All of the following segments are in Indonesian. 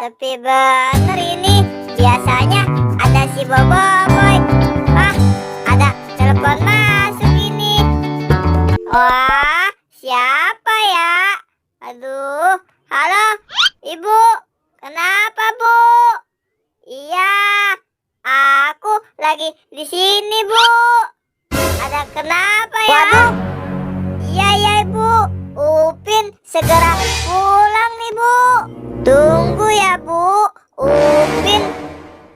sepi bener ini. Biasanya ada si Boboiboy. Ah, ada telepon masuk ini. Wah, siapa ya? Aduh, halo, Ibu. Kenapa, Bu? Iya, aku lagi di sini, Bu. Ada kenapa ya? Waduh. Iya, Ibu. Upin segera pulang nih, Bu. Tunggu ya, Bu. Upin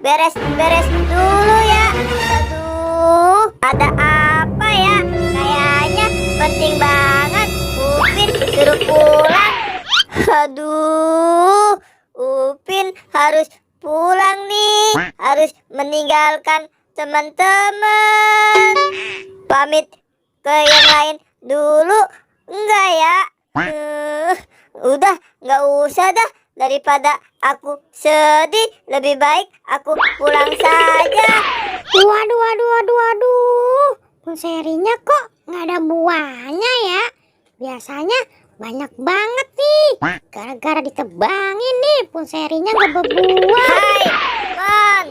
beres-beres dulu ya. Aduh, ada apa ya? Kayaknya penting banget Upin suruh pulang. Aduh, Upin harus pulang nih. Harus meninggalkan teman-teman. Pamit ke yang lain dulu. Enggak ya? Udah, nggak usah dah. Daripada aku sedih, lebih baik aku pulang saja. Waduh. Ponserinya kok nggak ada buahnya ya? Biasanya banyak banget nih. Gara-gara ditebangin nih, ponserinya nggak berbuah. Hai, Mon.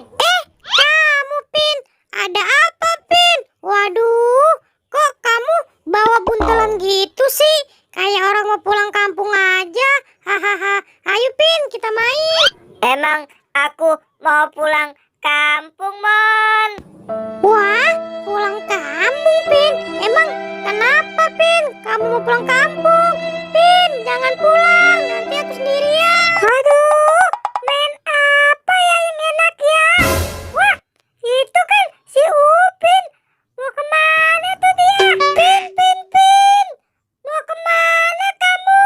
Kamu, Pin. Ada apa, Pin? Waduh, kok kamu bawa buntelan gitu sih? Kayak orang mau pulang kampung aja. Hahaha. Ayo, Pin, kita main. Emang aku mau pulang kampung, Mon. Wah, pulang kampung, Pin. Emang kenapa, Pin? Kamu mau pulang kampung? Pin, jangan pulang. Nanti aku sendirian. Aduh, main apa ya yang enak ya? Wah, itu kan si Upin. Mau kemana tuh dia? Pin. Mau kemana kamu?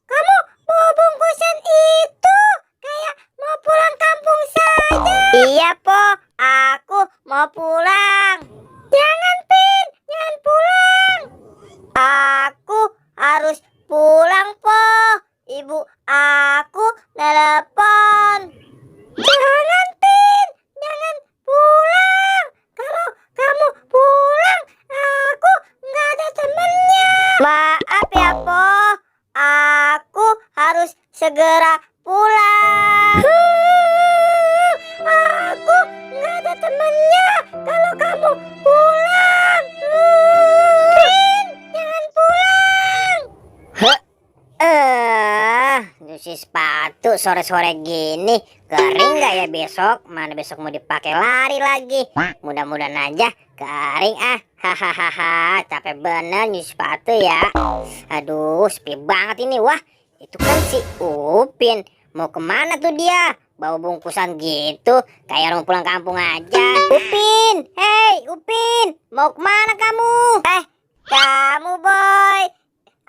Kamu bawa bungkusan itu. Kayak mau pulang kampung saja. Iya, Po. Aku mau pulang. Jangan, Pin. Jangan pulang. Aku harus pulang, Po. Ibu aku telepon. Jangan, Pin. Jangan pulang. Kalau kamu pulang, aku nggak ada temennya. Maaf ya, Po. Aku harus segera pulang. Aku nggak ada temennya kalau kamu pulang. Pin, jangan pulang. Nyuci sepatu sore-sore gini kering nggak ya besok? Mana besok mau dipakai lari lagi? Mudah-mudahan aja kering ah. Hahaha, capek bener nyuci sepatu ya. Aduh, sepi banget ini. Wah, itu kan si Upin. Mau kemana tuh dia? Bawa bungkusan gitu, kayak orang pulang kampung aja. Upin, hey Upin, mau kemana kamu? Kamu Boy.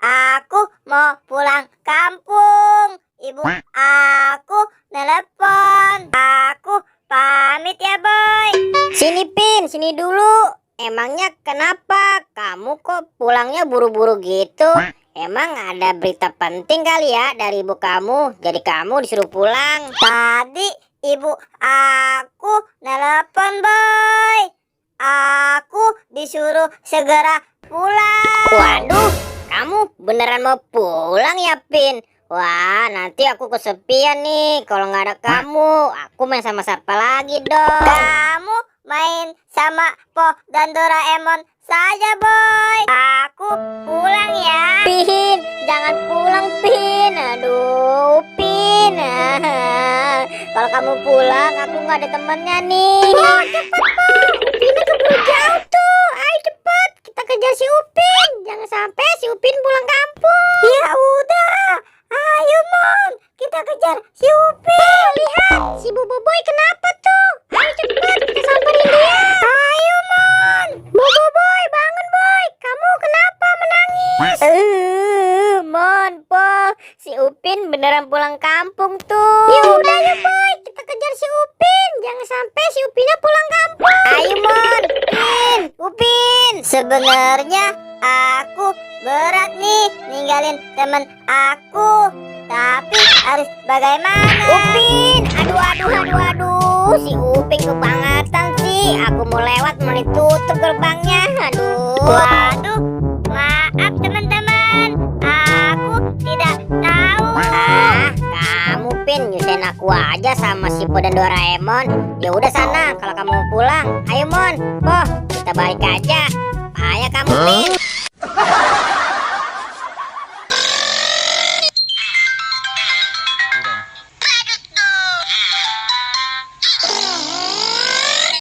Aku mau pulang kampung. Ibu aku telepon. Aku pamit ya, Boy. Sini, Pin, sini dulu. Emangnya kenapa kamu kok pulangnya buru-buru gitu? Emang ada berita penting kali ya dari ibu kamu, jadi kamu disuruh pulang? Tadi ibu aku telepon, Boy. Aku disuruh segera pulang. Waduh, kamu beneran mau pulang ya, Pin? Wah, nanti aku kesepian nih kalau nggak ada kamu. Aku main sama siapa lagi dong? Kamu main sama Po dan Doraemon saja, Boy. Aku pulang ya. Pin, jangan pulang, Pin. Aduh, Pin. Kalau kamu pulang, aku nggak ada temennya nih. Oh, cepet, Po. Upinnya keburu jauh tuh. Ayo cepet, kita kejar si Upin. Jangan sampai si Upin pulang kampung. Ya udah, ayo Mon, kita kejar si Upin. Lihat, si Boboiboy kenapa tuh? Ayo cepet, kita samperin dia. Ayo Mon. Boboiboy, bangun Boy. Kamu kenapa menangis? Mon, Po, si Upin beneran pulang kampung tuh. Ya udah ya Boy, kita kejar si Upin. Jangan sampai si Upinnya pulang kampung. Ayo Mon, Upin. Sebenarnya aku berat nih ninggalin temen aku. Tapi harus bagaimana? Upin, aduh, si Upin kebangetan sih. Aku mau lewat mau ditutup gerbangnya. Aduh. Waduh, maaf teman-teman. Aku tidak tahu. Kamu Pin aku aja sama si Po dan Doraemon. Ya udah sana, kalau kamu mau pulang, ayo Mon, Po, kita balik aja. Payah kamu, Pin.